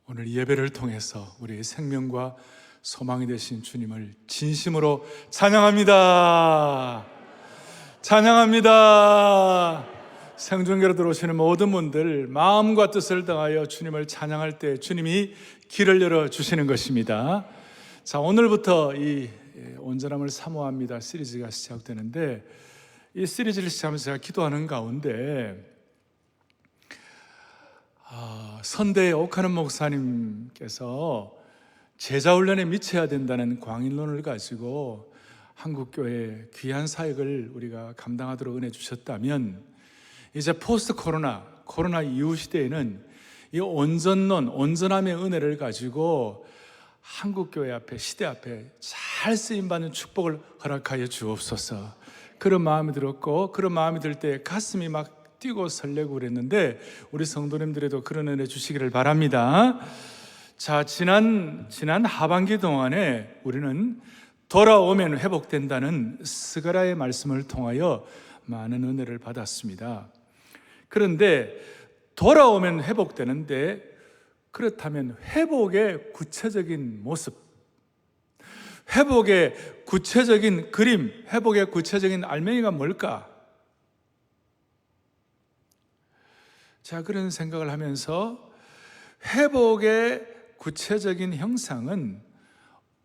오늘 예배를 통해서 우리의 생명과 소망이 되신 주님을 진심으로 찬양합니다. 찬양합니다. 생중계로 들어오시는 모든 분들 마음과 뜻을 다하여 주님을 찬양할 때 주님이 길을 열어주시는 것입니다. 자, 오늘부터 이 온전함을 사모합니다 시리즈가 시작되는데, 이 시리즈를 시작하면서 제가 기도하는 가운데 선대의 옥하는 목사님께서 제자훈련에 미쳐야 된다는 광인론을 가지고 한국교회 귀한 사역을 우리가 감당하도록 은혜 주셨다면, 이제 포스트 코로나 이후 시대에는 이 온전론, 온전함의 은혜를 가지고 한국교회 앞에, 시대 앞에 잘 쓰임받는 축복을 허락하여 주옵소서. 그런 마음이 들었고, 그런 마음이 들 때 가슴이 막 뛰고 설레고 그랬는데, 우리 성도님들에도 그런 은혜 주시기를 바랍니다. 자, 지난 하반기 동안에 우리는 돌아오면 회복된다는 스가랴의 말씀을 통하여 많은 은혜를 받았습니다. 그런데 돌아오면 회복되는데, 그렇다면 회복의 구체적인 모습, 회복의 구체적인 그림, 회복의 구체적인 알맹이가 뭘까? 자, 그런 생각을 하면서 회복의 구체적인 형상은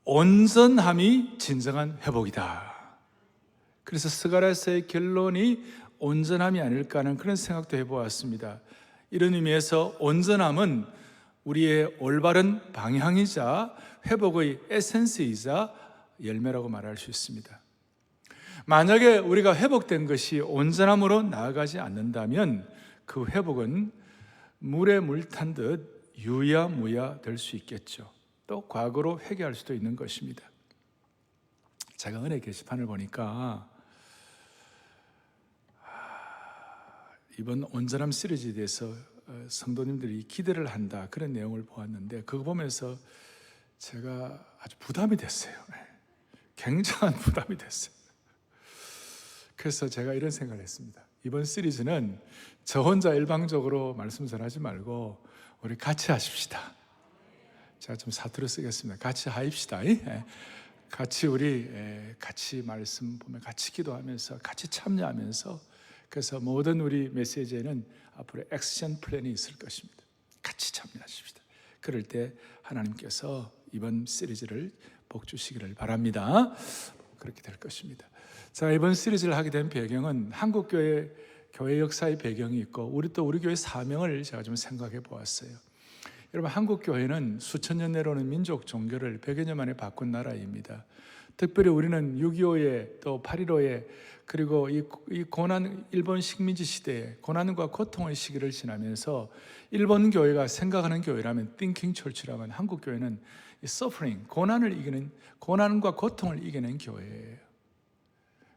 온전함이 진정한 회복이다. 그래서 스가랴서의 결론이 온전함이 아닐까 하는 그런 생각도 해보았습니다. 이런 의미에서 온전함은 우리의 올바른 방향이자 회복의 에센스이자 열매라고 말할 수 있습니다. 만약에 우리가 회복된 것이 온전함으로 나아가지 않는다면 그 회복은 물에 물 탄 듯 유야무야 될 수 있겠죠. 또 과거로 회귀할 수도 있는 것입니다. 제가 은혜 게시판을 보니까 이번 온전함 시리즈에 대해서 성도님들이 기대를 한다, 그런 내용을 보았는데, 그거 보면서 제가 아주 부담이 됐어요. 굉장한 부담이 됐어요. 그래서 제가 이런 생각을 했습니다. 이번 시리즈는 저 혼자 일방적으로 말씀 전하지 말고 우리 같이 하십시다. 제가 좀 사투리 쓰겠습니다. 같이 하입시다. 같이 우리 같이 말씀 보면 같이 기도하면서 같이 참여하면서, 그래서 모든 우리 메시지에는 앞으로 액션 플랜이 있을 것입니다. 같이 참여하십시다. 그럴 때 하나님께서 이번 시리즈를 복 주시기를 바랍니다. 그렇게 될 것입니다. 자, 이번 시리즈를 하게 된 배경은 한국교회 교회 역사의 배경이 있고, 우리 교회 사명을 제가 좀 생각해 보았어요. 여러분, 한국교회는 수천 년 내로는 민족 종교를 100여 년 만에 바꾼 나라입니다. 특별히 우리는 6.25에 또 8.15에 그리고 이 고난, 일본 식민지 시대에 고난과 고통의 시기를 지나면서 일본 교회가 생각하는 교회라면, 띵킹 철치라면, 한국 교회는 서퍼링, 고난과 고통을 이겨낸 교회예요.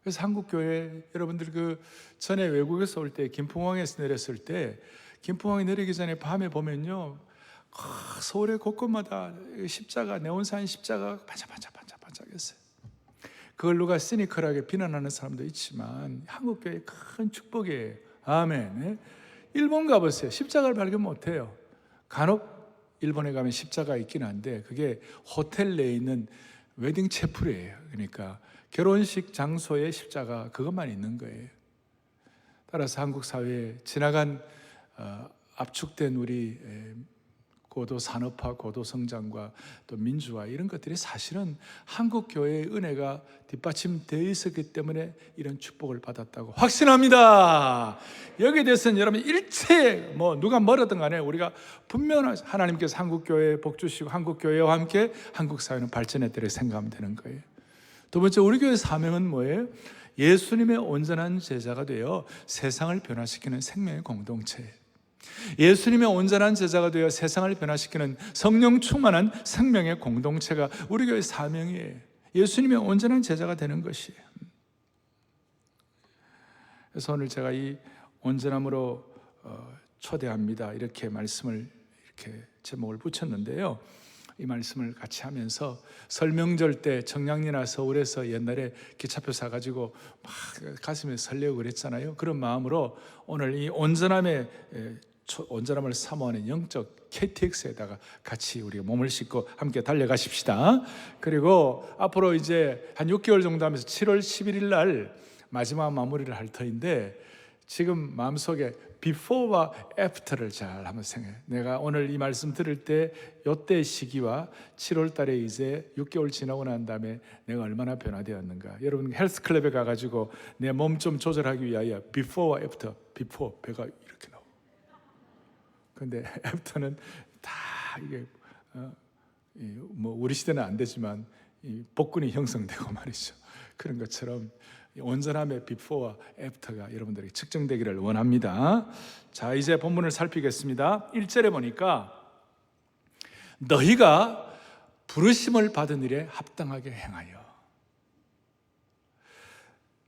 그래서 한국 교회 여러분들 그 전에 외국에서 올 때 김포공항에서 내렸을 때, 김포공항에 내리기 전에 밤에 보면요, 서울의 곳곳마다 십자가, 네온사인 십자가가 반짝반짝했어요. 그걸 누가 시니컬하게 비난하는 사람도 있지만 한국교회의 큰 축복이에요. 아멘. 일본 가보세요. 십자가를 발견 못해요. 간혹 일본에 가면 십자가 있긴 한데, 그게 호텔 내에 있는 웨딩 채플이에요. 그러니까 결혼식 장소에 십자가 그것만 있는 거예요. 따라서 한국 사회에 지나간 압축된 우리 고도 산업화, 고도 성장과 또 민주화, 이런 것들이 사실은 한국 교회의 은혜가 뒷받침되어 있었기 때문에 이런 축복을 받았다고 확신합니다. 여기에 대해서는 여러분 일체 누가 뭐라든 간에 우리가 분명한, 하나님께서 한국 교회에 복 주시고 한국 교회와 함께 한국 사회는 발전했다고 생각하면 되는 거예요. 두 번째, 우리 교회 사명은 뭐예요? 예수님의 온전한 제자가 되어 세상을 변화시키는 생명의 공동체예요. 예수님의 온전한 제자가 되어 세상을 변화시키는 성령 충만한 생명의 공동체가 우리 교회의 사명이에요. 예수님의 온전한 제자가 되는 것이에요. 그래서 오늘 제가 이 온전함으로 초대합니다, 이렇게 말씀을 이렇게 제목을 붙였는데요. 이 말씀을 같이 하면서 설명절 때 청량리나 서울에서 옛날에 기차표 사가지고 막 가슴에 설레고 그랬잖아요. 그런 마음으로 오늘 이 온전함의 온전함을 사모하는 영적 KTX에다가 같이 우리가 몸을 싣고 함께 달려가십시다. 그리고 앞으로 이제 한 6개월 정도 하면서 7월 11일 날 마지막 마무리를 할 터인데, 지금 마음속에 before와 after를 잘 한번 생각해. 내가 오늘 이 말씀 들을 때 이때 시기와 7월 달에 이제 6개월 지나고 난 다음에 내가 얼마나 변화되었는가. 여러분 헬스클럽에 가가지고 내 몸 좀 조절하기 위하여 before와 after, before 배가 이렇게 나와. 근데 애프터는 다 이게 뭐 우리 시대는 안 되지만 이 복근이 형성되고 말이죠. 그런 것처럼 온전함의 비포와 애프터가 여러분들에게 측정되기를 원합니다. 자, 이제 본문을 살피겠습니다. 1절에 보니까 너희가 부르심을 받은 일에 합당하게 행하여.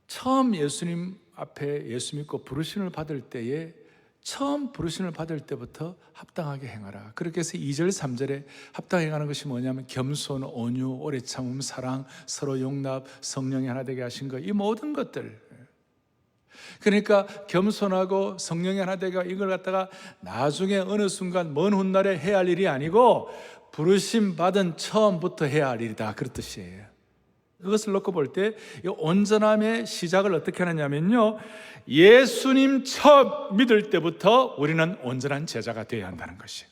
처음 예수님 앞에 예수 믿고 부르심을 받을 때에 처음 부르심을 받을 때부터 합당하게 행하라. 그렇게 해서 2절 3절에 합당하게 행하는 것이 뭐냐면 겸손, 온유, 오래 참음, 사랑, 서로 용납, 성령이 하나 되게 하신 것, 이 모든 것들. 그러니까 겸손하고 성령이 하나 되게 이걸 갖다가 나중에 어느 순간 먼 훗날에 해야 할 일이 아니고 부르심 받은 처음부터 해야 할 일이다, 그런 뜻이에요. 그것을 놓고 볼 때 이 온전함의 시작을 어떻게 하느냐면요, 예수님 처음 믿을 때부터 우리는 온전한 제자가 되어야 한다는 것이에요.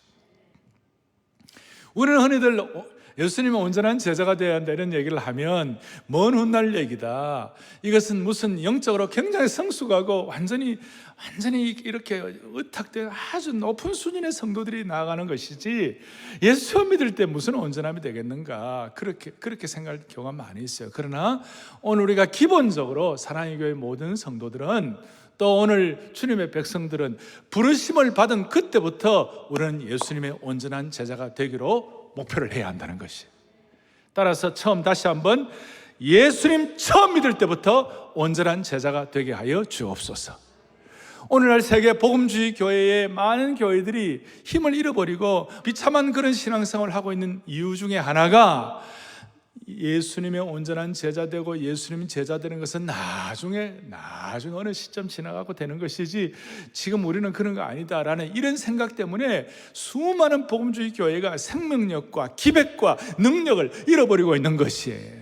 우리는 흔히들 예수님은 온전한 제자가 되어야 한다 이런 얘기를 하면 먼 훗날 얘기다, 이것은 무슨 영적으로 굉장히 성숙하고 완전히 이렇게 의탁된 아주 높은 수준의 성도들이 나아가는 것이지, 예수 처음 믿을 때 무슨 온전함이 되겠는가, 그렇게 생각할 경우가 많이 있어요. 그러나 오늘 우리가 기본적으로 사랑의 교회 모든 성도들은, 또 오늘 주님의 백성들은 부르심을 받은 그때부터 우리는 예수님의 온전한 제자가 되기로 목표를 해야 한다는 것이. 따라서 다시 한번 예수님 처음 믿을 때부터 온전한 제자가 되게 하여 주옵소서. 오늘날 세계 복음주의 교회의 많은 교회들이 힘을 잃어버리고 비참한 그런 신앙생활을 하고 있는 이유 중에 하나가, 예수님의 온전한 제자 되고 예수님 제자 되는 것은 나중에 어느 시점 지나가고 되는 것이지, 지금 우리는 그런 거 아니다라는 이런 생각 때문에 수많은 복음주의 교회가 생명력과 기백과 능력을 잃어버리고 있는 것이에요.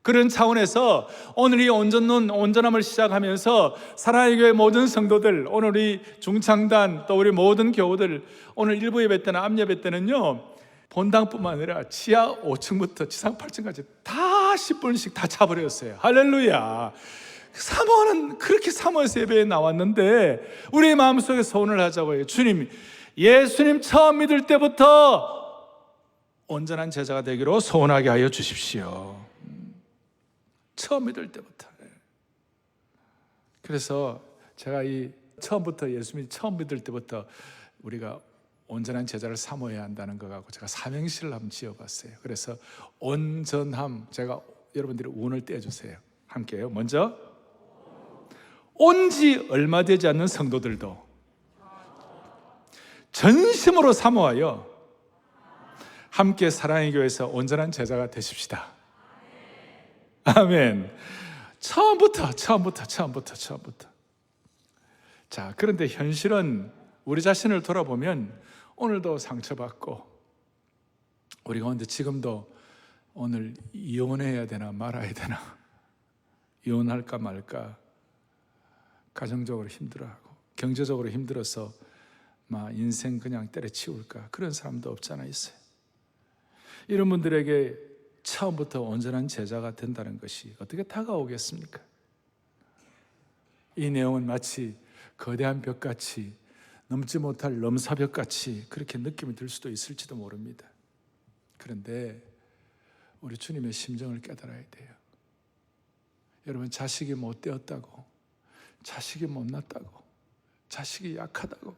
그런 차원에서 오늘 이 온전함을 시작하면서 사랑의 교회 모든 성도들, 오늘 우리 중창단 또 우리 모든 교우들, 오늘 일부 예배 때나 앞 예배 때는요, 본당뿐만 아니라 지하 5층부터 지상 8층까지 다 10분씩 다 차버렸어요. 할렐루야. 사모하는, 그렇게 사모해서 예배에 나왔는데 우리 마음속에 소원을 하자고 해요. 주님, 예수님 처음 믿을 때부터 온전한 제자가 되기로 소원하게 하여 주십시오. 처음 믿을 때부터. 그래서 제가 이 처음부터 예수님 처음 믿을 때부터 우리가 온전한 제자를 사모해야 한다는 거 갖고 제가 삼행시를 한번 지어봤어요. 그래서 온전함, 제가 여러분들이 운을 떼어주세요. 함께요. 먼저, 온지 얼마 되지 않는 성도들도 전심으로 사모하여 함께 사랑의 교회에서 온전한 제자가 되십시다. 아멘. 처음부터. 자, 그런데 현실은 우리 자신을 돌아보면 오늘도 상처받고, 우리 가운데 지금도 오늘 이혼해야 되나 말아야 되나, 이혼할까 말까, 가정적으로 힘들어하고 경제적으로 힘들어서 막 인생 그냥 때려치울까, 그런 사람도 없잖아 있어요. 이런 분들에게 처음부터 온전한 제자가 된다는 것이 어떻게 다가오겠습니까? 이 내용은 마치 거대한 벽같이, 넘지 못할 넘사벽같이 그렇게 느낌이 들 수도 있을지도 모릅니다. 그런데 우리 주님의 심정을 깨달아야 돼요. 여러분, 자식이 못되었다고, 자식이 못났다고, 자식이 약하다고,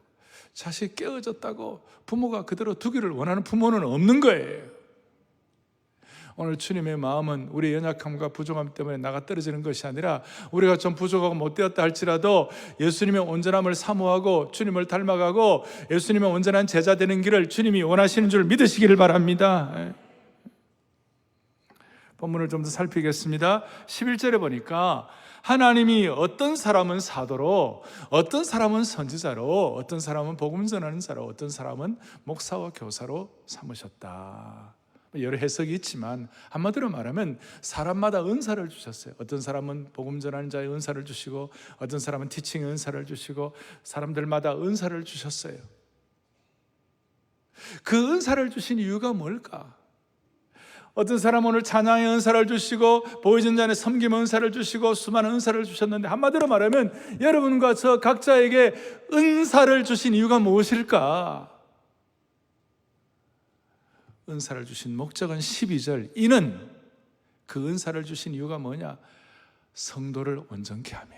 자식이 깨어졌다고 부모가 그대로 두기를 원하는 부모는 없는 거예요. 오늘 주님의 마음은 우리의 연약함과 부족함 때문에 나가 떨어지는 것이 아니라, 우리가 좀 부족하고 못되었다 할지라도 예수님의 온전함을 사모하고 주님을 닮아가고 예수님의 온전한 제자 되는 길을 주님이 원하시는 줄 믿으시기를 바랍니다. 본문을 좀 더 살피겠습니다. 11절에 보니까 하나님이 어떤 사람은 사도로, 어떤 사람은 선지자로, 어떤 사람은 복음 전하는 자로, 어떤 사람은 목사와 교사로 삼으셨다. 여러 해석이 있지만 한마디로 말하면 사람마다 은사를 주셨어요. 어떤 사람은 복음 전하는 자의 은사를 주시고, 어떤 사람은 티칭의 은사를 주시고, 사람들마다 은사를 주셨어요. 그 은사를 주신 이유가 뭘까? 어떤 사람은 오늘 찬양의 은사를 주시고, 보이는 자의 섬김의 은사를 주시고, 수많은 은사를 주셨는데, 한마디로 말하면 여러분과 저 각자에게 은사를 주신 이유가 무엇일까? 은사를 주신 목적은 12절, 이는 그 은사를 주신 이유가 뭐냐? 성도를 온전케 하며,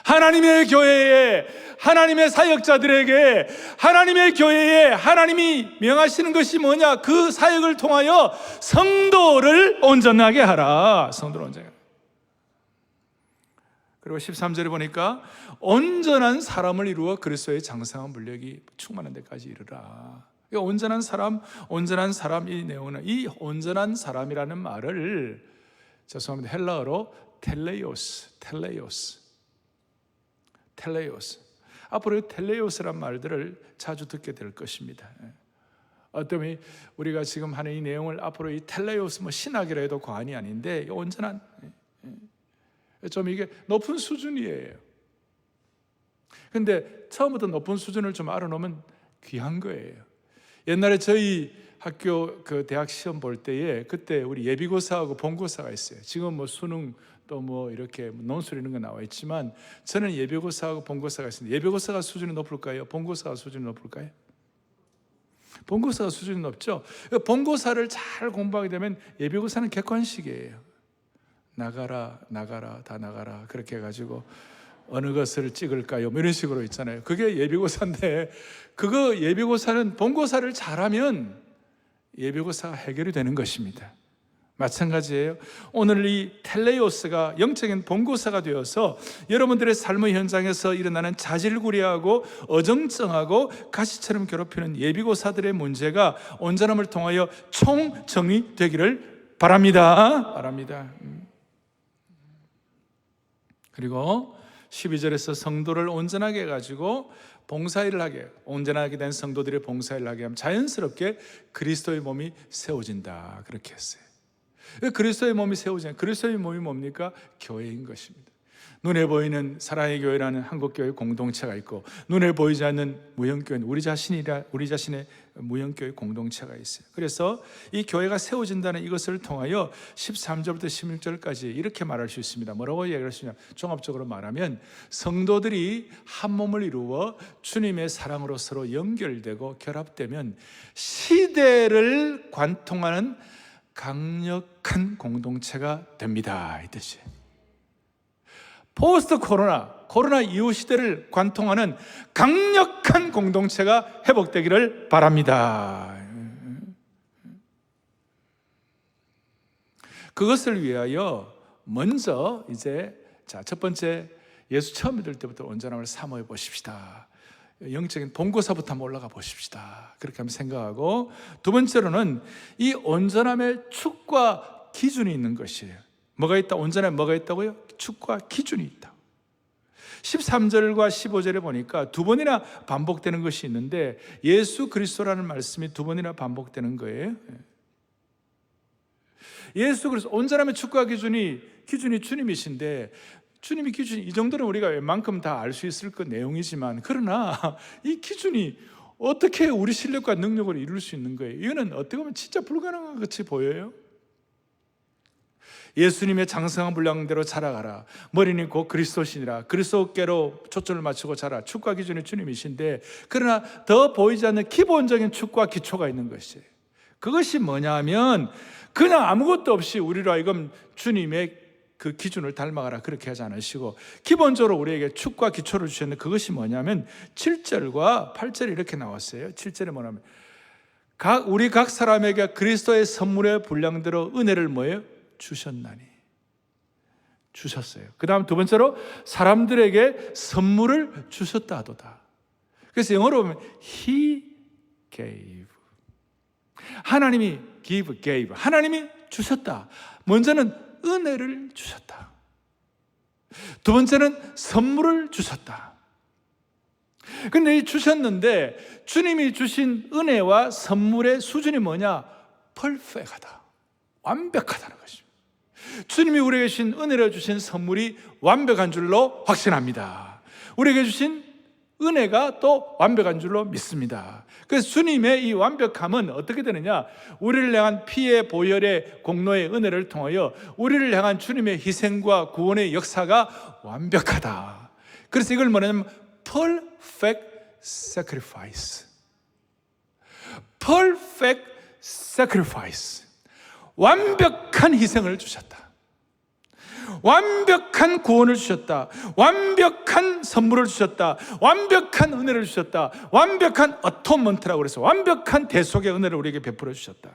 하나님의 교회에, 하나님의 사역자들에게, 하나님의 교회에 하나님이 명하시는 것이 뭐냐? 그 사역을 통하여 성도를 온전하게 하라. 성도를 온전하게 하라. 그리고 13절에 보니까 온전한 사람을 이루어 그리스도의 장성한 분력이 충만한 데까지 이르라. 온전한 사람, 온전한 사람, 이 내용은, 이 온전한 사람이라는 말을, 죄송합니다, 헬라어로 텔레이오스. 앞으로 텔레이오스란 말들을 자주 듣게 될 것입니다. 어쩌면 우리가 지금 하는 이 내용을 앞으로 이 텔레이오스, 신학이라 해도 과언이 아닌데, 온전한, 좀 이게 높은 수준이에요. 근데 처음부터 높은 수준을 좀 알아놓으면 귀한 거예요. 옛날에 저희 학교 대학 시험 볼 때에, 그때 우리 예비고사하고 본고사가 있어요. 지금 수능 또 이렇게 논술 이런 거 나와 있지만, 저는 예비고사하고 본고사가 있습니다. 예비고사가 수준이 높을까요? 본고사가 수준이 높을까요? 본고사가 수준이 높죠. 본고사를 잘 공부하게 되면 예비고사는 객관식이에요. 나가라 다 나가라, 그렇게 해가지고 어느 것을 찍을까요? 이런 식으로 있잖아요. 그게 예비고사인데, 그거 예비고사는 본고사를 잘하면 예비고사가 해결이 되는 것입니다. 마찬가지예요. 오늘 이 텔레이오스가 영적인 본고사가 되어서 여러분들의 삶의 현장에서 일어나는 자질구레하고 어정쩡하고 가시처럼 괴롭히는 예비고사들의 문제가 온전함을 통하여 총정리되기를 바랍니다. 그리고 12절에서 성도를 온전하게 해가지고 봉사일을 하게, 온전하게 된 성도들의 봉사일을 하게 하면 자연스럽게 그리스도의 몸이 세워진다, 그렇게 했어요. 그리스도의 몸이 세워지는, 그리스도의 몸이 뭡니까? 교회인 것입니다. 눈에 보이는 사랑의 교회라는 한국교회 공동체가 있고, 눈에 보이지 않는 무형교회는 우리 자신의 무형교회 공동체가 있어요. 그래서 이 교회가 세워진다는 이것을 통하여 13절부터 16절까지 이렇게 말할 수 있습니다. 뭐라고 얘기할 수 있냐? 종합적으로 말하면 성도들이 한 몸을 이루어 주님의 사랑으로 서로 연결되고 결합되면 시대를 관통하는 강력한 공동체가 됩니다, 이 뜻이에요. 포스트 코로나 이후 시대를 관통하는 강력한 공동체가 회복되기를 바랍니다. 그것을 위하여 먼저 첫 번째, 예수 처음 믿을 때부터 온전함을 사모해 보십시다. 영적인 본고사부터 한번 올라가 보십시다. 그렇게 한번 생각하고, 두 번째로는 이 온전함의 축과 기준이 있는 것이에요. 뭐가 있다? 온전함에 뭐가 있다고요? 축과 기준이 있다. 13절과 15절에 보니까 두 번이나 반복되는 것이 있는데, 예수 그리스도라는 말씀이 두 번이나 반복되는 거예요. 예수 그리스도, 온전함의 축과 기준이 주님이신데, 주님의 기준이 이 정도는 우리가 웬만큼 다 알 수 있을 그 내용이지만, 그러나 이 기준이 어떻게 우리 실력과 능력을 이룰 수 있는 거예요? 이거는 어떻게 보면 진짜 불가능한 것 같이 보여요. 예수님의 장성한 분량대로 자라가라. 머리는 곧 그리스도시니라. 그리스도께로 초점을 맞추고 자라. 축과 기준이 주님이신데, 그러나 더 보이지 않는 기본적인 축과 기초가 있는 것이에요. 그것이 뭐냐면, 그냥 아무것도 없이 우리로 하여금 주님의 그 기준을 닮아가라, 그렇게 하지 않으시고, 기본적으로 우리에게 축과 기초를 주셨는데, 그것이 뭐냐면 7절과 8절에 이렇게 나왔어요. 7절에 뭐냐면 우리 각 사람에게 그리스도의 선물의 분량대로 은혜를 뭐예요? 주셨어요. 그 다음 두 번째로 사람들에게 선물을 주셨다 하도다. 그래서 영어로 보면 He gave. 하나님이 gave. 하나님이 주셨다. 먼저는 은혜를 주셨다. 두 번째는 선물을 주셨다. 근데 이 주셨는데 주님이 주신 은혜와 선물의 수준이 뭐냐? 퍼펙트하다. 완벽하다는 것입니다. 주님이 우리에게 주신 은혜로 주신 선물이 완벽한 줄로 확신합니다. 우리에게 주신 은혜가 또 완벽한 줄로 믿습니다. 그래서 주님의 이 완벽함은 어떻게 되느냐? 우리를 향한 피의 보혈의 공로의 은혜를 통하여 우리를 향한 주님의 희생과 구원의 역사가 완벽하다. 그래서 이걸 뭐냐면 perfect sacrifice. perfect sacrifice. 완벽한 희생을 주셨다. 완벽한 구원을 주셨다. 완벽한 선물을 주셨다. 완벽한 은혜를 주셨다. 완벽한 어토먼트라고 그래서 완벽한 대속의 은혜를 우리에게 베풀어 주셨다.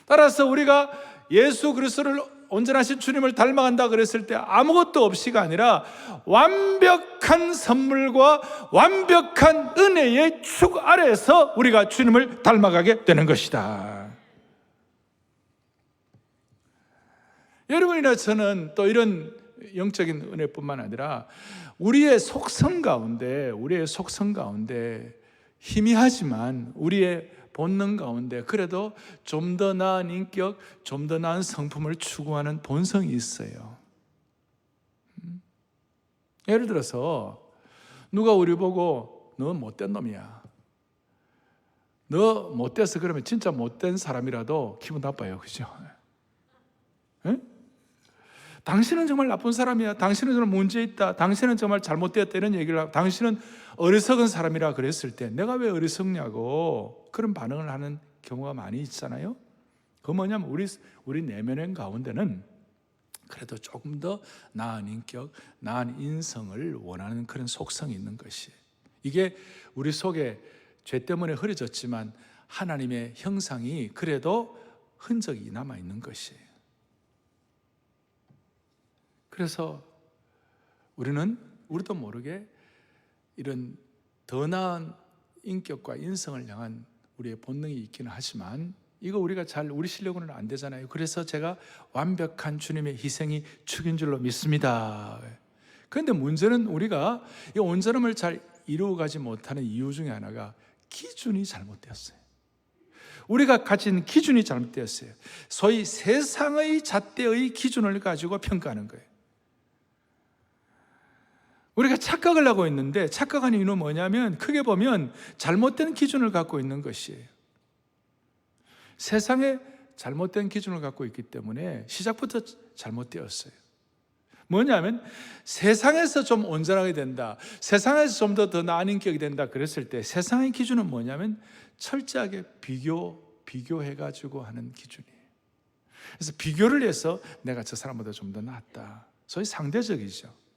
따라서 우리가 예수 그리스도를 온전하신 주님을 닮아간다 그랬을 때 아무것도 없이가 아니라 완벽한 선물과 완벽한 은혜의 축 아래에서 우리가 주님을 닮아가게 되는 것이다. 여러분이나 저는 또 이런 영적인 은혜뿐만 아니라 우리의 속성 가운데 희미하지만 우리의 본능 가운데 그래도 좀 더 나은 인격, 좀 더 나은 성품을 추구하는 본성이 있어요. 예를 들어서 누가 우리 보고 너 못된 놈이야, 너 못돼서 그러면 진짜 못된 사람이라도 기분 나빠요. 그죠? 에? 당신은 정말 나쁜 사람이야, 당신은 정말 문제 있다, 당신은 정말 잘못되었다 이런 얘기를 하고 당신은 어리석은 사람이라 그랬을 때 내가 왜 어리석냐고 그런 반응을 하는 경우가 많이 있잖아요. 그거 뭐냐면 우리 내면의 가운데는 그래도 조금 더 나은 인격, 나은 인성을 원하는 그런 속성이 있는 것이, 이게 우리 속에 죄 때문에 흐려졌지만 하나님의 형상이 그래도 흔적이 남아있는 것이에요. 그래서 우리도 모르게 이런 더 나은 인격과 인성을 향한 우리의 본능이 있기는 하지만 이거 우리가 우리 실력으로는 안 되잖아요. 그래서 제가 완벽한 주님의 희생이 축인 줄로 믿습니다. 그런데 문제는 우리가 이 온전함을 잘 이루어가지 못하는 이유 중에 하나가 기준이 잘못되었어요. 우리가 가진 기준이 잘못되었어요. 소위 세상의 잣대의 기준을 가지고 평가하는 거예요. 우리가 착각을 하고 있는데 착각하는 이유는 뭐냐면 크게 보면 잘못된 기준을 갖고 있는 것이에요. 세상에 잘못된 기준을 갖고 있기 때문에 시작부터 잘못되었어요. 뭐냐면 세상에서 좀 온전하게 된다, 세상에서 좀 더 나은 인격이 된다 그랬을 때 세상의 기준은 뭐냐면 철저하게 비교해가지고 하는 기준이에요. 그래서 비교를 해서 내가 저 사람보다 좀 더 낫다, 소위 상대적이죠.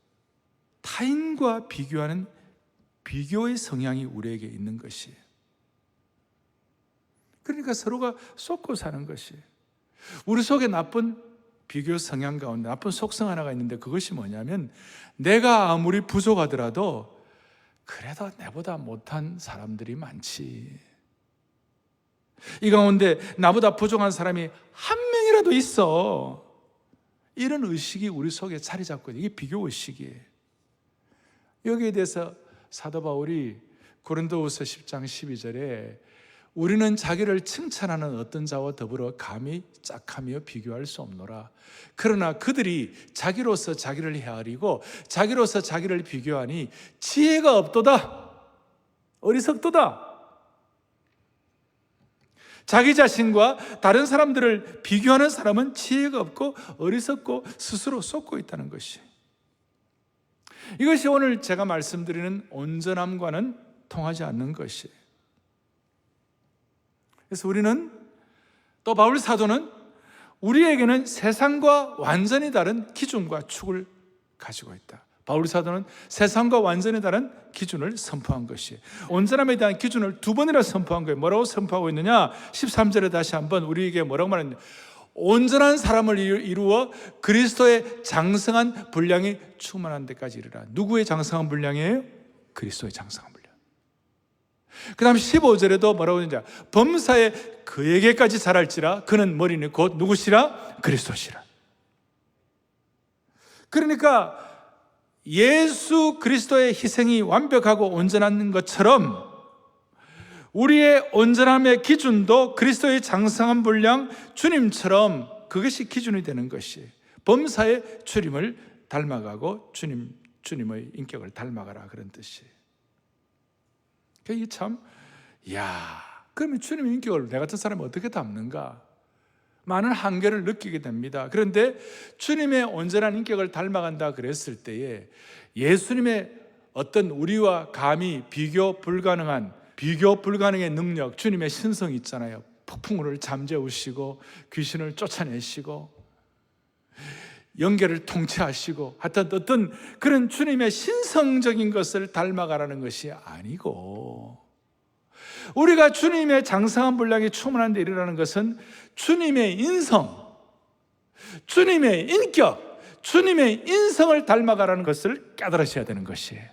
타인과 비교하는 비교의 성향이 우리에게 있는 것이에요. 그러니까 서로가 쏟고 사는 것이에요. 우리 속에 나쁜 비교 성향 가운데 나쁜 속성 하나가 있는데 그것이 뭐냐면 내가 아무리 부족하더라도 그래도 내보다 못한 사람들이 많지, 이 가운데 나보다 부족한 사람이 한 명이라도 있어, 이런 의식이 우리 속에 자리 잡고 있는, 이게 비교 의식이에요. 여기에 대해서 사도 바울이 고린도후서 10장 12절에 우리는 자기를 칭찬하는 어떤 자와 더불어 감히 짝하며 비교할 수 없노라. 그러나 그들이 자기로서 자기를 헤아리고 자기로서 자기를 비교하니 지혜가 없도다, 어리석도다. 자기 자신과 다른 사람들을 비교하는 사람은 지혜가 없고 어리석고 스스로 쏟고 있다는 것이, 이것이 오늘 제가 말씀드리는 온전함과는 통하지 않는 것이에요. 그래서 우리는, 또 바울 사도는 우리에게는 세상과 완전히 다른 기준과 축을 가지고 있다. 바울 사도는 세상과 완전히 다른 기준을 선포한 것이에요. 온전함에 대한 기준을 두 번이나 선포한 거예요. 뭐라고 선포하고 있느냐? 13절에 다시 한번 우리에게 뭐라고 말하느냐? 온전한 사람을 이루어 그리스도의 장성한 분량이 충만한 데까지 이르라. 누구의 장성한 분량이에요? 그리스도의 장성한 분량. 그 다음 15절에도 뭐라고 하느냐, 범사에 그에게까지 자랄지라 그는 머리는 곧 누구시라? 그리스도시라. 그러니까 예수 그리스도의 희생이 완벽하고 온전한 것처럼 우리의 온전함의 기준도 그리스도의 장성한 분량 주님처럼 그것이 기준이 되는 것이, 범사의 주님을 닮아가고 주님의 인격을 닮아가라, 그런 뜻이에요. 이게 참, 그러면 주님의 인격을 내 같은 사람이 어떻게 닮는가? 많은 한계를 느끼게 됩니다. 그런데 주님의 온전한 인격을 닮아간다 그랬을 때에 예수님의 어떤 우리와 감히 비교 불가능의 능력, 주님의 신성이 있잖아요. 폭풍우를 잠재우시고 귀신을 쫓아내시고 영계를 통치하시고, 하여튼 어떤 그런 주님의 신성적인 것을 닮아가라는 것이 아니고, 우리가 주님의 장성한 분량에 충만한 데 이르라는 것은 주님의 인성, 주님의 인격, 주님의 인성을 닮아가라는 것을 깨달으셔야 되는 것이에요.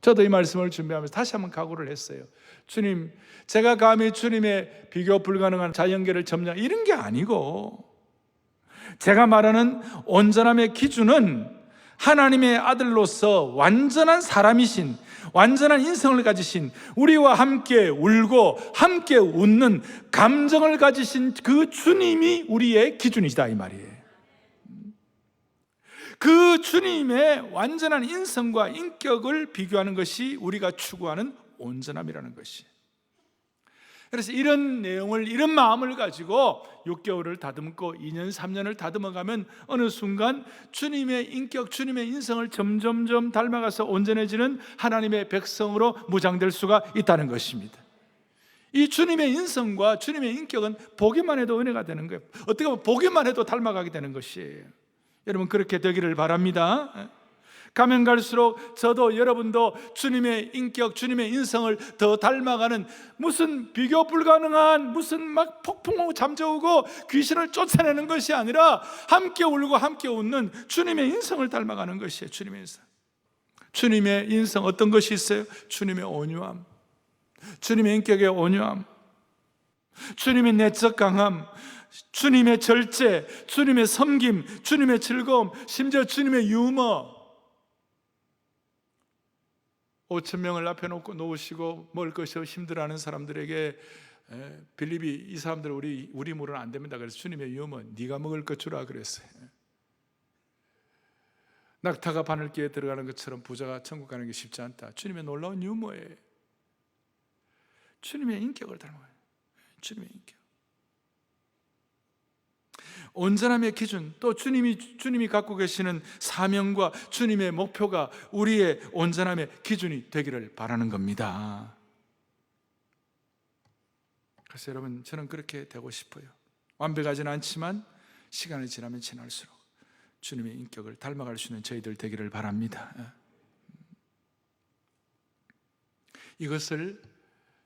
저도 이 말씀을 준비하면서 다시 한번 각오를 했어요. 주님, 제가 감히 주님의 비교 불가능한 자연계를 점령, 이런 게 아니고, 제가 말하는 온전함의 기준은 하나님의 아들로서 완전한 사람이신, 완전한 인성을 가지신, 우리와 함께 울고 함께 웃는 감정을 가지신 그 주님이 우리의 기준이다, 이 말이에요. 그 주님의 완전한 인성과 인격을 비교하는 것이 우리가 추구하는 온전함이라는 것이. 그래서 이런 내용을, 이런 마음을 가지고 6개월을 다듬고 2년, 3년을 다듬어가면 어느 순간 주님의 인격, 주님의 인성을 점점점 닮아가서 온전해지는 하나님의 백성으로 무장될 수가 있다는 것입니다. 이 주님의 인성과 주님의 인격은 보기만 해도 은혜가 되는 거예요. 어떻게 보면 보기만 해도 닮아가게 되는 것이에요. 여러분, 그렇게 되기를 바랍니다. 가면 갈수록 저도 여러분도 주님의 인격, 주님의 인성을 더 닮아가는, 무슨 비교 불가능한 무슨 막 폭풍우 잠재우고 귀신을 쫓아내는 것이 아니라 함께 울고 함께 웃는 주님의 인성을 닮아가는 것이에요. 주님의 인성. 주님의 인성 어떤 것이 있어요? 주님의 온유함, 주님의 인격의 온유함, 주님의 내적 강함, 주님의 절제, 주님의 섬김, 주님의 즐거움, 심지어 주님의 유머. 5,000명을 앞에 놓고 놓으시고 먹을 것이 힘들어하는 사람들에게 빌립이 이 사람들 우리 물은 안 됩니다. 그래서 주님의 유머, 네가 먹을 것 주라 그랬어요. 낙타가 바늘기에 들어가는 것처럼 부자가 천국 가는 게 쉽지 않다. 주님의 놀라운 유머에 주님의 인격을 닮아가요. 주님의 인격, 온전함의 기준, 또 주님이 갖고 계시는 사명과 주님의 목표가 우리의 온전함의 기준이 되기를 바라는 겁니다. 그래서 여러분, 저는 그렇게 되고 싶어요. 완벽하지는 않지만 시간이 지나면 지날수록 주님의 인격을 닮아갈 수 있는 저희들 되기를 바랍니다. 이것을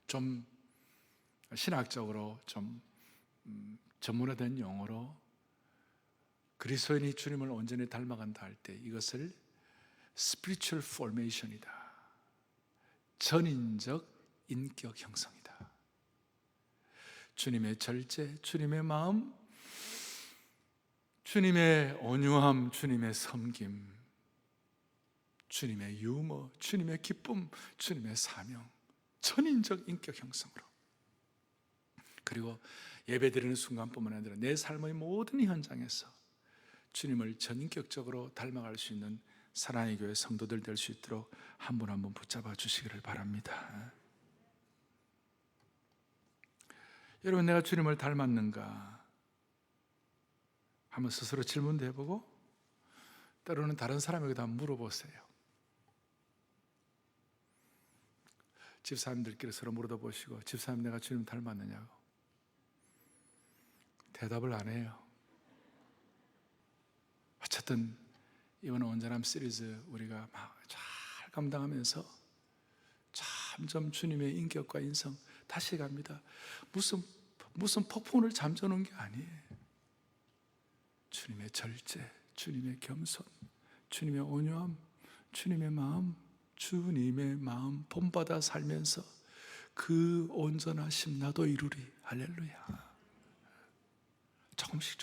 좀 신학적으로 좀 전문화된 용어로 그리스도인이 주님을 온전히 닮아간다 할 때 이것을 spiritual formation이다, 전인적 인격 형성이다. 주님의 절제, 주님의 마음, 주님의 온유함, 주님의 섬김, 주님의 유머, 주님의 기쁨, 주님의 사명, 전인적 인격 형성으로, 그리고 예배드리는 순간뿐만 아니라 내 삶의 모든 현장에서 주님을 전인격적으로 닮아갈 수 있는 사랑의 교회 성도들 될 수 있도록 한 분 한 분 붙잡아 주시기를 바랍니다. 여러분, 내가 주님을 닮았는가 한번 스스로 질문도 해보고 때로는 다른 사람에게도 한번 물어보세요. 집사님들끼리 서로 물어보시고, 집사님 내가 주님 닮았느냐고. 대답을 안 해요. 어쨌든 이번 온전함 시리즈 우리가 막 잘 감당하면서 점점 주님의 인격과 인성 다시 갑니다. 무슨 폭풍을 잠재우는 게 아니에요. 주님의 절제, 주님의 겸손, 주님의 온유함, 주님의 마음 본받아 살면서 그 온전하심 나도 이루리. 할렐루야. 조금씩.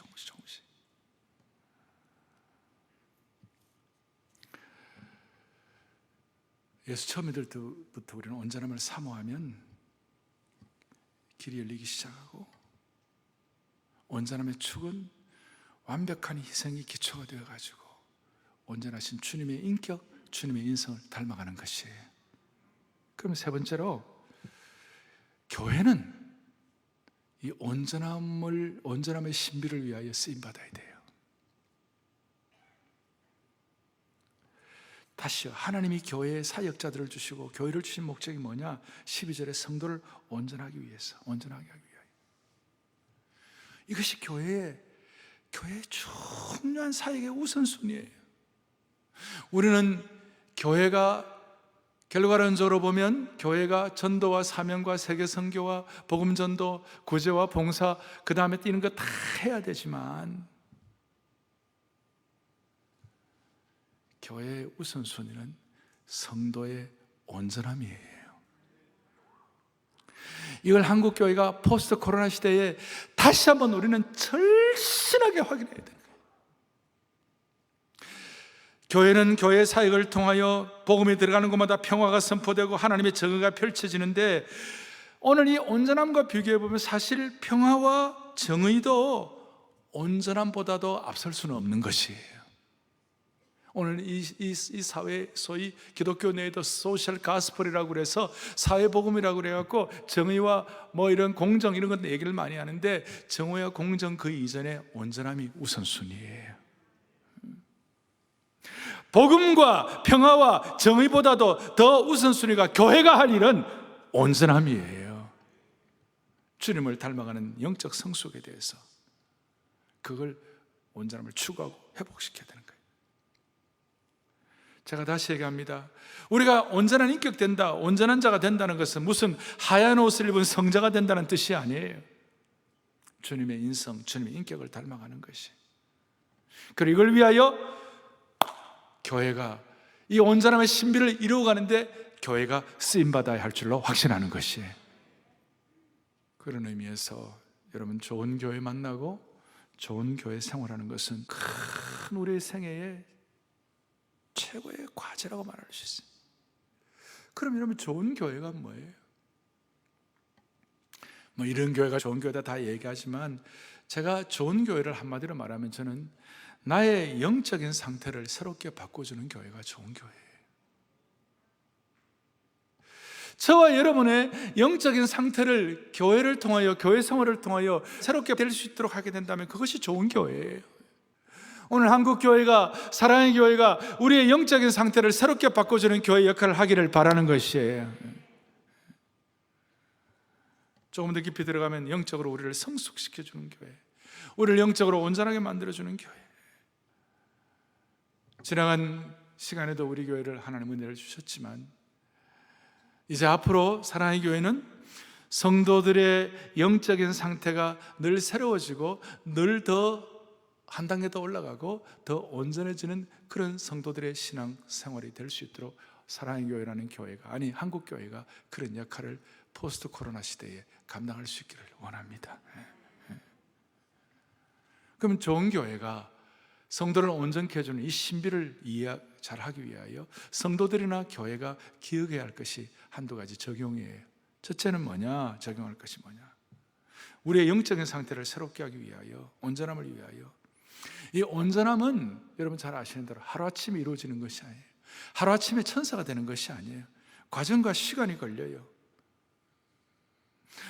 예수 처음 믿을 때부터 우리는 온전함을 사모하면 길이 열리기 시작하고, 온전함의 축은 완벽한 희생이 기초가 되어가지고 온전하신 주님의 인격, 주님의 인성을 닮아가는 것이에요. 그럼 세 번째로, 교회는 이 온전함의 신비를 위하여 쓰임받아야 돼요. 다시요, 하나님이 교회에 사역자들을 주시고 교회를 주신 목적이 뭐냐? 12절에 성도를 온전하게 하기 위하여. 이것이 교회의 중요한 사역의 우선순위예요. 우리는 교회가 결과론적으로 보면 교회가 전도와 사명과 세계 선교와 복음 전도, 구제와 봉사, 그 다음에 뛰는 거 다 해야 되지만, 교회의 우선순위는 성도의 온전함이에요. 이걸 한국 교회가 포스트 코로나 시대에 다시 한번 우리는 절실하게 확인해야 돼요. 교회는 교회 사역을 통하여 복음이 들어가는 곳마다 평화가 선포되고 하나님의 정의가 펼쳐지는데, 오늘 이 온전함과 비교해 보면 사실 평화와 정의도 온전함보다도 앞설 수는 없는 것이에요. 오늘 이 사회, 소위 기독교 내에도 소셜 가스펠이라고 그래서 사회복음이라고 그래갖고 정의와 뭐 이런 공정 이런 것 얘기를 많이 하는데, 정의와 공정 그 이전에 온전함이 우선순위예요. 복음과 평화와 정의보다도 더 우선순위가 교회가 할 일은 온전함이에요. 주님을 닮아가는 영적 성숙에 대해서 그걸 온전함을 추구하고 회복시켜야 되는 거예요. 제가 다시 얘기합니다. 우리가 온전한 인격 된다, 온전한 자가 된다는 것은 무슨 하얀 옷을 입은 성자가 된다는 뜻이 아니에요. 주님의 인성, 주님의 인격을 닮아가는 것이. 그리고 이걸 위하여 교회가 이 온전함의 신비를 이루어가는데 교회가 쓰임받아야 할 줄로 확신하는 것이에요. 그런 의미에서 여러분, 좋은 교회 만나고 좋은 교회 생활하는 것은 큰 우리의 생애에 최고의 과제라고 말할 수 있어요. 그럼 여러분, 좋은 교회가 뭐예요? 뭐 이런 교회가 좋은 교회다 다 얘기하지만, 제가 좋은 교회를 한마디로 말하면 저는 나의 영적인 상태를 새롭게 바꿔주는 교회가 좋은 교회예요. 저와 여러분의 영적인 상태를 교회를 통하여, 교회 생활을 통하여 새롭게 될 수 있도록 하게 된다면 그것이 좋은 교회예요. 오늘 한국 교회가, 사랑의 교회가 우리의 영적인 상태를 새롭게 바꿔주는 교회 역할을 하기를 바라는 것이에요. 조금 더 깊이 들어가면 영적으로 우리를 성숙시켜주는 교회, 우리를 영적으로 온전하게 만들어주는 교회. 지나간 시간에도 우리 교회를 하나님 은혜를 주셨지만, 이제 앞으로 사랑의 교회는 성도들의 영적인 상태가 늘 새로워지고 늘 더 한 단계 더 올라가고 더 온전해지는 그런 성도들의 신앙 생활이 될 수 있도록 사랑의 교회라는 교회가, 아니 한국 교회가 그런 역할을 포스트 코로나 시대에 감당할 수 있기를 원합니다. 그럼 좋은 교회가 성도를 온전케 해주는 이 신비를 이해 잘하기 위하여 성도들이나 교회가 기억해야 할 것이 한두 가지 적용이에요. 첫째는 뭐냐? 적용할 것이 뭐냐? 우리의 영적인 상태를 새롭게 하기 위하여, 온전함을 위하여. 이 온전함은 여러분 잘 아시는 대로 하루아침에 이루어지는 것이 아니에요. 하루아침에 천사가 되는 것이 아니에요. 과정과 시간이 걸려요.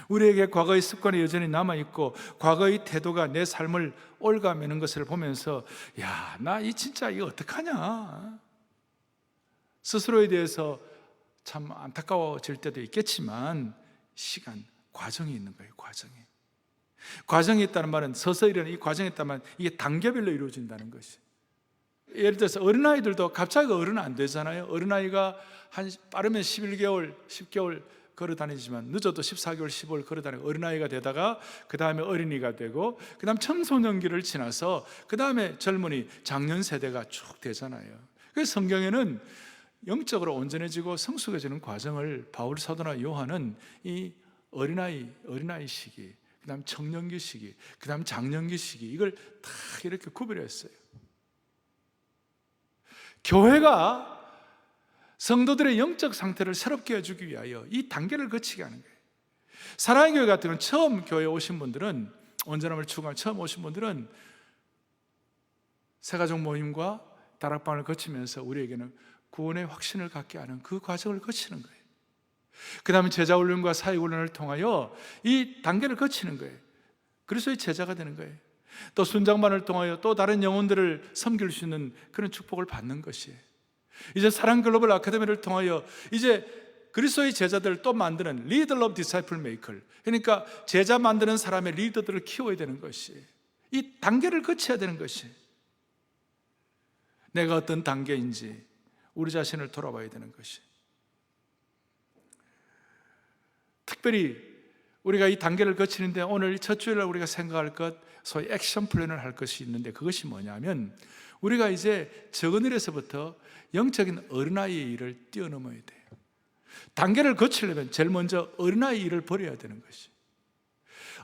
우리에게 과거의 습관이 여전히 남아있고 과거의 태도가 내 삶을 올가매는 것을 보면서, 야, 나 진짜 이거 어떡하냐, 스스로에 대해서 참 안타까워질 때도 있겠지만, 시간, 과정이 있는 거예요. 과정이 있다는 말은 서서히 일어나는 이 과정이 있다면 이게 단계별로 이루어진다는 것이. 예를 들어서 어린아이들도 갑자기 어른 안 되잖아요. 어린아이가 빠르면 11개월, 10개월 걸어 다니지만 늦어도 14개월, 15개월 걸어 다니고 어린아이가 되다가 그 다음에 어린이가 되고 그 다음 청소년기를 지나서 그 다음에 젊은이, 장년 세대가 쭉 되잖아요. 그래서 성경에는 영적으로 온전해지고 성숙해지는 과정을 바울 사도나 요한은 이 어린아이 시기, 그 다음 청년기 시기, 그 다음 장년기 시기, 이걸 다 이렇게 구별했어요. 교회가 성도들의 영적 상태를 새롭게 해주기 위하여 이 단계를 거치게 하는 거예요. 사랑의 교회 같은 경우는 처음 교회에 오신 분들은, 온전함을 추구한 처음 오신 분들은 새가족 모임과 다락방을 거치면서 우리에게는 구원의 확신을 갖게 하는 그 과정을 거치는 거예요. 그 다음에 제자훈련과 사회훈련을 통하여 이 단계를 거치는 거예요. 그래서 제자가 되는 거예요. 또 순장반을 통하여 또 다른 영혼들을 섬길 수 있는 그런 축복을 받는 것이에요. 이제 사랑 글로벌 아카데미를 통하여 이제 그리스도의 제자들을 또 만드는 리더 오브 디사이플 메이커, 그러니까 제자 만드는 사람의 리더들을 키워야 되는 것이에요. 이 단계를 거쳐야 되는 것이에요. 내가 어떤 단계인지 우리 자신을 돌아봐야 되는 것이. 특별히 우리가 이 단계를 거치는데 오늘 첫 주일날 우리가 생각할 것, 소위 액션 플랜을 할 것이 있는데, 그것이 뭐냐면 우리가 이제 적은 일에서부터 영적인 어린아이의 일을 뛰어넘어야 돼요. 단계를 거치려면 제일 먼저 어린아이 일을 버려야 되는 것이.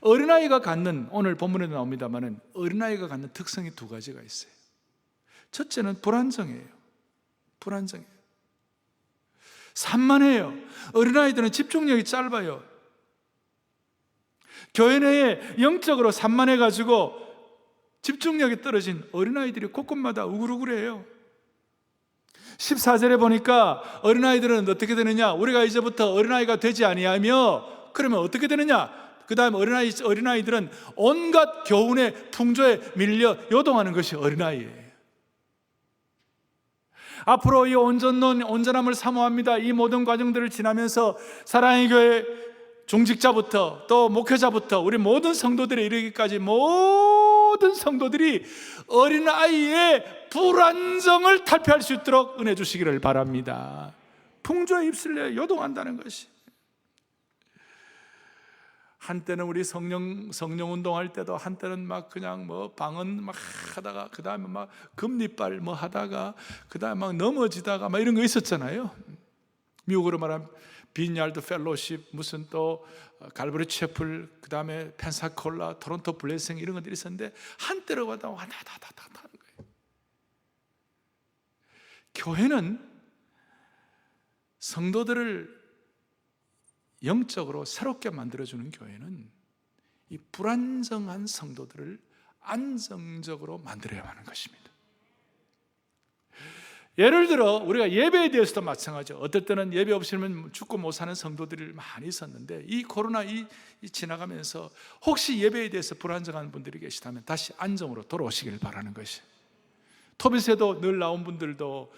어린아이가 갖는, 오늘 본문에도 나옵니다마는 어린아이가 갖는 특성이 두 가지가 있어요. 첫째는 불안정해요. 불안정해요. 산만해요. 어린아이들은 집중력이 짧아요. 교회 내에 영적으로 산만해가지고 집중력이 떨어진 어린아이들이 곳곳마다 우글우글해요. 14절에 보니까 어린아이들은 어떻게 되느냐, 우리가 이제부터 어린아이가 되지 아니하며, 그러면 어떻게 되느냐, 그 다음 어린아이들은 온갖 교훈의 풍조에 밀려 요동하는 것이 어린아이예요. 앞으로 이 온전함을 사모합니다. 이 모든 과정들을 지나면서 사랑의 교회 중직자부터 또 목회자부터 우리 모든 성도들에 이르기까지 모든 성도들이 어린아이의 불안정을 탈피할 수 있도록 은혜 주시기를 바랍니다. 풍조에 휩쓸려 요동한다는 것이. 한때는 우리 성령 운동할 때도 한때는 막 그냥 뭐 방언 막 하다가, 그 다음에 막 금리빨 뭐 하다가, 그 다음에 막 넘어지다가 막 이런 거 있었잖아요. 미국으로 말하면 빈야드 펠로십, 무슨 또 갈브리 채플, 그 다음에 펜사콜라, 토론토 블레싱, 이런 것들이 있었는데 한때로 가다 와다다다다 하는 거예요. 교회는 성도들을 영적으로 새롭게 만들어주는 교회는 이 불안정한 성도들을 안정적으로 만들어야 하는 것입니다. 예를 들어 우리가 예배에 대해서도 마찬가지죠. 어떨 때는 예배 없이는 죽고 못 사는 성도들이 많이 있었는데, 이 코로나 지나가면서 혹시 예배에 대해서 불안정한 분들이 계시다면 다시 안정으로 돌아오시길 바라는 것이. 토빗에도 늘 나온 분들도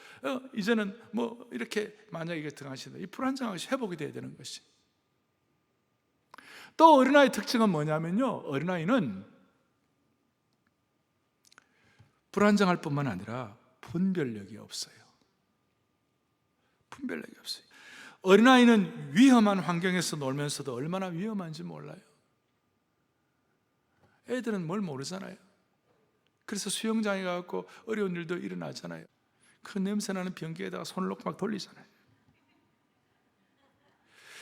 이제는 뭐 이렇게 만약에 등하시다, 이 불안정한 것이 회복이 돼야 되는 것이. 또 어린아이 특징은 뭐냐면요, 어린아이는 불안정할 뿐만 아니라 분별력이 없어요. 분별력이 없어요. 어린아이는 위험한 환경에서 놀면서도 얼마나 위험한지 몰라요. 애들은 뭘 모르잖아요. 그래서 수영장에 가서 어려운 일도 일어나잖아요. 그 냄새나는 변기에다가 손을 놓고 막 돌리잖아요.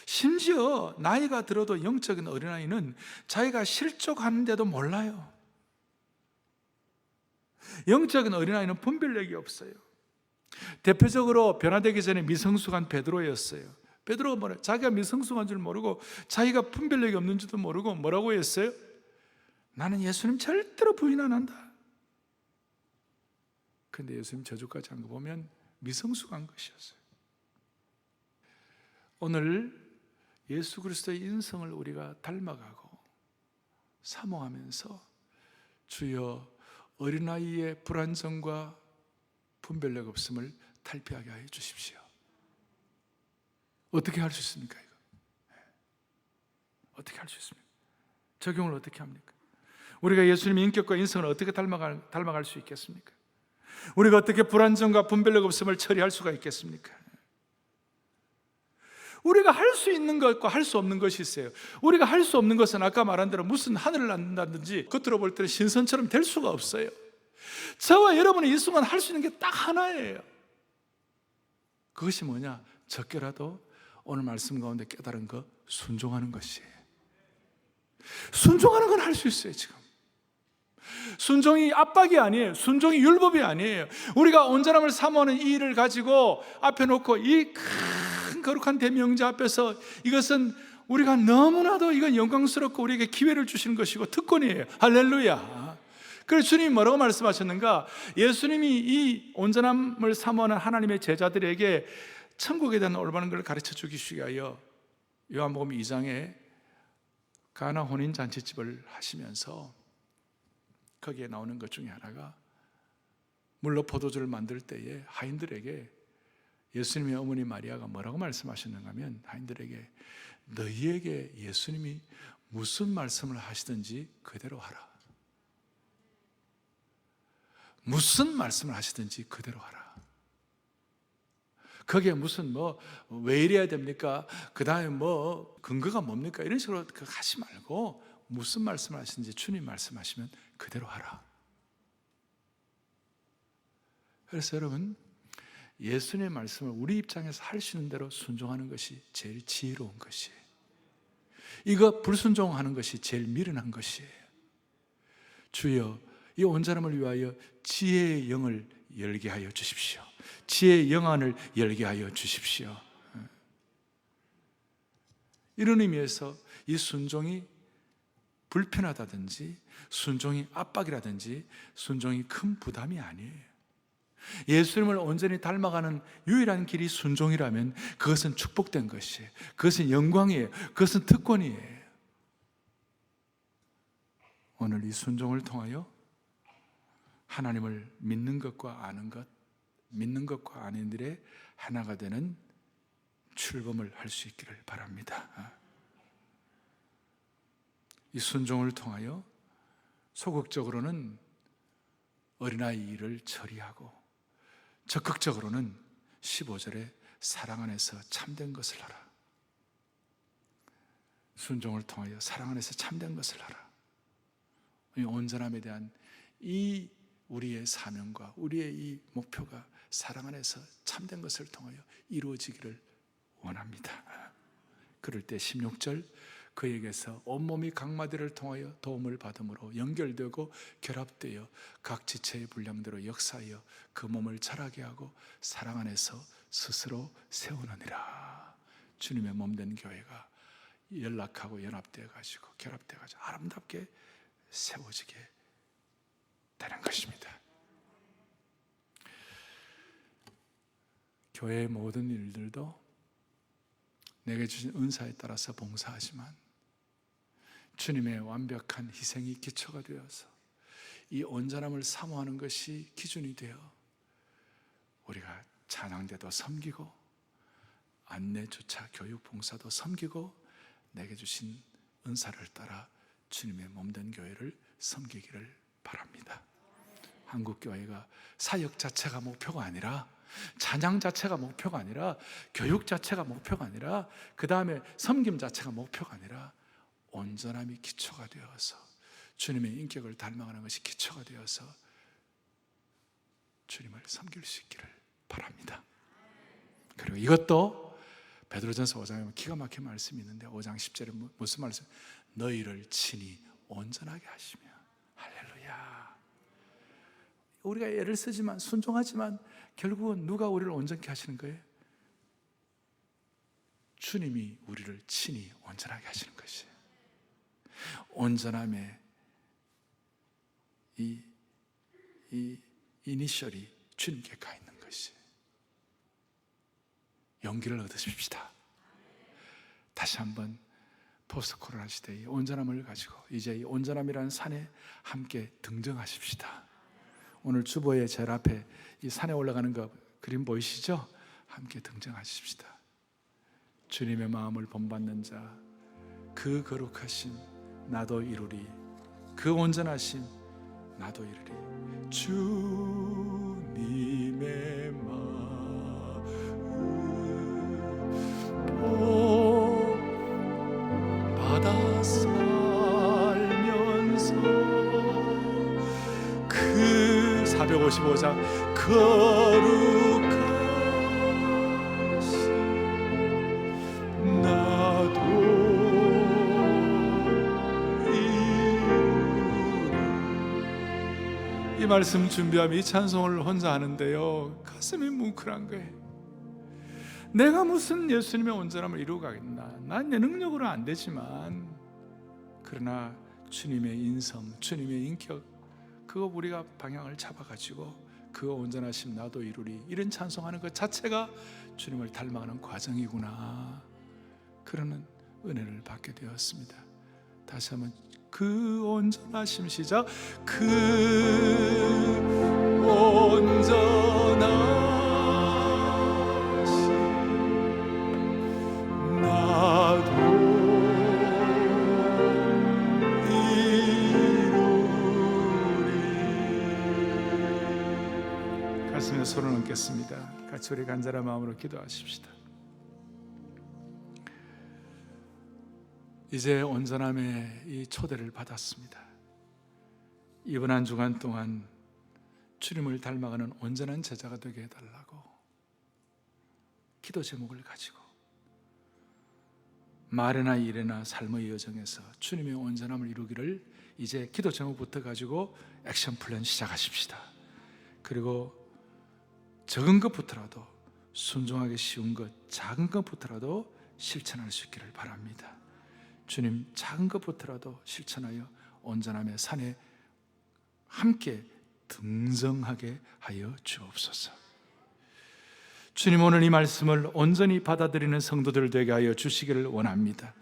심지어 나이가 들어도 영적인 어린아이는 자기가 실족하는데도 몰라요. 영적인 어린아이는 분별력이 없어요. 대표적으로 변화되기 전에 미성숙한 베드로였어요. 베드로가 뭐래? 자기가 미성숙한 줄 모르고 자기가 분별력이 없는 줄도 모르고 뭐라고 했어요? 나는 예수님 절대로 부인 안 한다. 그런데 예수님 저주까지 한 거 보면 미성숙한 것이었어요. 오늘 예수 그리스도의 인성을 우리가 닮아가고 사모하면서 주여 어린아이의 불안정과 분별력 없음을 탈피하게 하여 주십시오. 어떻게 할 수 있습니까? 이거 어떻게 할 수 있습니까? 적용을 어떻게 합니까? 우리가 예수님의 인격과 인성을 어떻게 닮아갈 수 있겠습니까? 우리가 어떻게 불안정과 분별력 없음을 처리할 수가 있겠습니까? 우리가 할 수 있는 것과 할 수 없는 것이 있어요. 우리가 할 수 없는 것은 아까 말한 대로 무슨 하늘을 난다든지 겉으로 볼 때는 신선처럼 될 수가 없어요. 저와 여러분이 이 순간 할 수 있는 게 딱 하나예요. 그것이 뭐냐? 적게라도 오늘 말씀 가운데 깨달은 거 순종하는 것이에요. 순종하는 건 할 수 있어요. 지금 순종이 압박이 아니에요. 순종이 율법이 아니에요. 우리가 온전함을 사모하는 이 일을 가지고 앞에 놓고 이 큰 거룩한 대명제 앞에서 이것은 우리가 너무나도 이건 영광스럽고 우리에게 기회를 주시는 것이고 특권이에요. 할렐루야. 그래서 주님이 뭐라고 말씀하셨는가? 예수님이 이 온전함을 사모하는 하나님의 제자들에게 천국에 대한 올바른 걸 가르쳐 주기 위하여 요한복음 2장에 가나 혼인잔치집을 하시면서 거기에 나오는 것 중에 하나가 물로 포도주를 만들 때에 하인들에게 예수님의 어머니 마리아가 뭐라고 말씀하셨는가 하면 하인들에게 너희에게 예수님이 무슨 말씀을 하시든지 그대로 하라. 무슨 말씀을 하시든지 그대로 하라. 거기에 무슨 왜 이래야 됩니까? 그 다음에 근거가 뭡니까? 이런 식으로 하지 말고 무슨 말씀을 하시든지 주님 말씀하시면 그대로 하라. 그래서 여러분, 예수님의 말씀을 우리 입장에서 할 수 있는 대로 순종하는 것이 제일 지혜로운 것이에요. 이거 불순종하는 것이 제일 미련한 것이에요. 주여, 이 온전함을 위하여 지혜의 영을 열게 하여 주십시오. 지혜의 영안을 열게 하여 주십시오. 이런 의미에서 이 순종이 불편하다든지 순종이 압박이라든지 순종이 큰 부담이 아니에요. 예수님을 온전히 닮아가는 유일한 길이 순종이라면 그것은 축복된 것이에요. 그것은 영광이에요. 그것은 특권이에요. 오늘 이 순종을 통하여 하나님을 믿는 것과 아는 것, 믿는 것과 아는 일에 하나가 되는 출범을 할 수 있기를 바랍니다. 이 순종을 통하여 소극적으로는 어린아이 일을 처리하고 적극적으로는 15절에 사랑 안에서 참된 것을 하라. 순종을 통하여 사랑 안에서 참된 것을 하라. 이 온전함에 대한 이 우리의 사명과 우리의 이 목표가 사랑 안에서 참된 것을 통하여 이루어지기를 원합니다. 그럴 때 16절 그에게서 온몸이 각마디를 통하여 도움을 받음으로 연결되고 결합되어 각 지체의 분량대로 역사하여 그 몸을 자라게 하고 사랑 안에서 스스로 세우느니라. 주님의 몸된 교회가 연락하고 연합되어 가지고 결합되어 가지고 아름답게 세워지게 되는 것입니다. 교회의 모든 일들도 내게 주신 은사에 따라서 봉사하지만 주님의 완벽한 희생이 기초가 되어서 이 온전함을 사모하는 것이 기준이 되어 우리가 찬양대도 섬기고 안내조차 교육 봉사도 섬기고 내게 주신 은사를 따라 주님의 몸된 교회를 섬기기를 바랍니다. 한국교회가 사역 자체가 목표가 아니라 찬양 자체가 목표가 아니라 교육 자체가 목표가 아니라 그 다음에 섬김 자체가 목표가 아니라 온전함이 기초가 되어서 주님의 인격을 닮아가는 것이 기초가 되어서 주님을 섬길 수 있기를 바랍니다. 그리고 이것도 베드로전서 5장에 보면 기가 막힌 말씀이 있는데 5장 10절에 무슨 말씀? 너희를 친히 온전하게 하시며. 할렐루야. 우리가 애를 쓰지만 순종하지만 결국은 누가 우리를 온전케 하시는 거예요? 주님이 우리를 친히 온전하게 하시는 것이에요. 온전함의 이 이니셜이 주님께 가 있는 것이에요. 용기를 얻으십시다. 다시 한번 포스트 코로나 시대의 온전함을 가지고 이제 이 온전함이라는 산에 함께 등정하십시다. 오늘 주보의 제일 앞에 이 산에 올라가는 거 그림 보이시죠? 함께 등정하십시다. 주님의 마음을 본받는 자, 그 거룩하심 나도 이루리, 그 온전하심 나도 이루리. 주님의 마음 받아 살면서 그 455장 거룩한 이 말씀 준비하며 이 찬송을 혼자 하는데요, 가슴이 뭉클한 거예요. 내가 무슨 예수님의 온전함을 이루어 가겠나. 난 내 능력으로 안 되지만, 그러나 주님의 인성, 주님의 인격, 그거 우리가 방향을 잡아가지고 그 온전하심 나도 이루리, 이런 찬송하는 것 자체가 주님을 닮아가는 과정이구나, 그러는 은혜를 받게 되었습니다. 다시 한번 그 온전하심, 시작. 그 온전하심 나도 이루리. 가슴에 손을 얹겠습니다. 같이 우리 간절한 마음으로 기도하십시다. 이제 온전함의 이 초대를 받았습니다. 이번 한 주간 동안 주님을 닮아가는 온전한 제자가 되게 해달라고 기도 제목을 가지고 말이나 일이나 삶의 여정에서 주님의 온전함을 이루기를 이제 기도 제목부터 가지고 액션 플랜 시작하십시다. 그리고 적은 것부터라도, 순종하기 쉬운 것, 작은 것부터라도 실천할 수 있기를 바랍니다. 주님, 작은 것부터라도 실천하여 온전함의 산에 함께 등성하게 하여 주옵소서. 주님, 오늘 이 말씀을 온전히 받아들이는 성도들 되게 하여 주시기를 원합니다.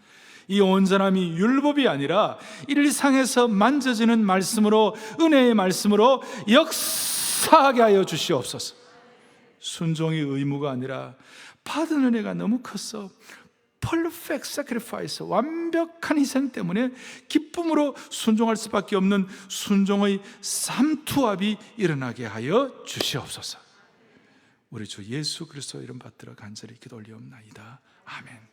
이 온전함이 율법이 아니라 일상에서 만져지는 말씀으로, 은혜의 말씀으로 역사하게 하여 주시옵소서. 순종이 의무가 아니라 받은 은혜가 너무 컸어, perfect sacrifice, 완벽한 희생 때문에 기쁨으로 순종할 수밖에 없는 순종의 삼투압이 일어나게 하여 주시옵소서. 우리 주 예수 그리스도 이름 받들어 간절히 기도 올리옵나이다. 아멘.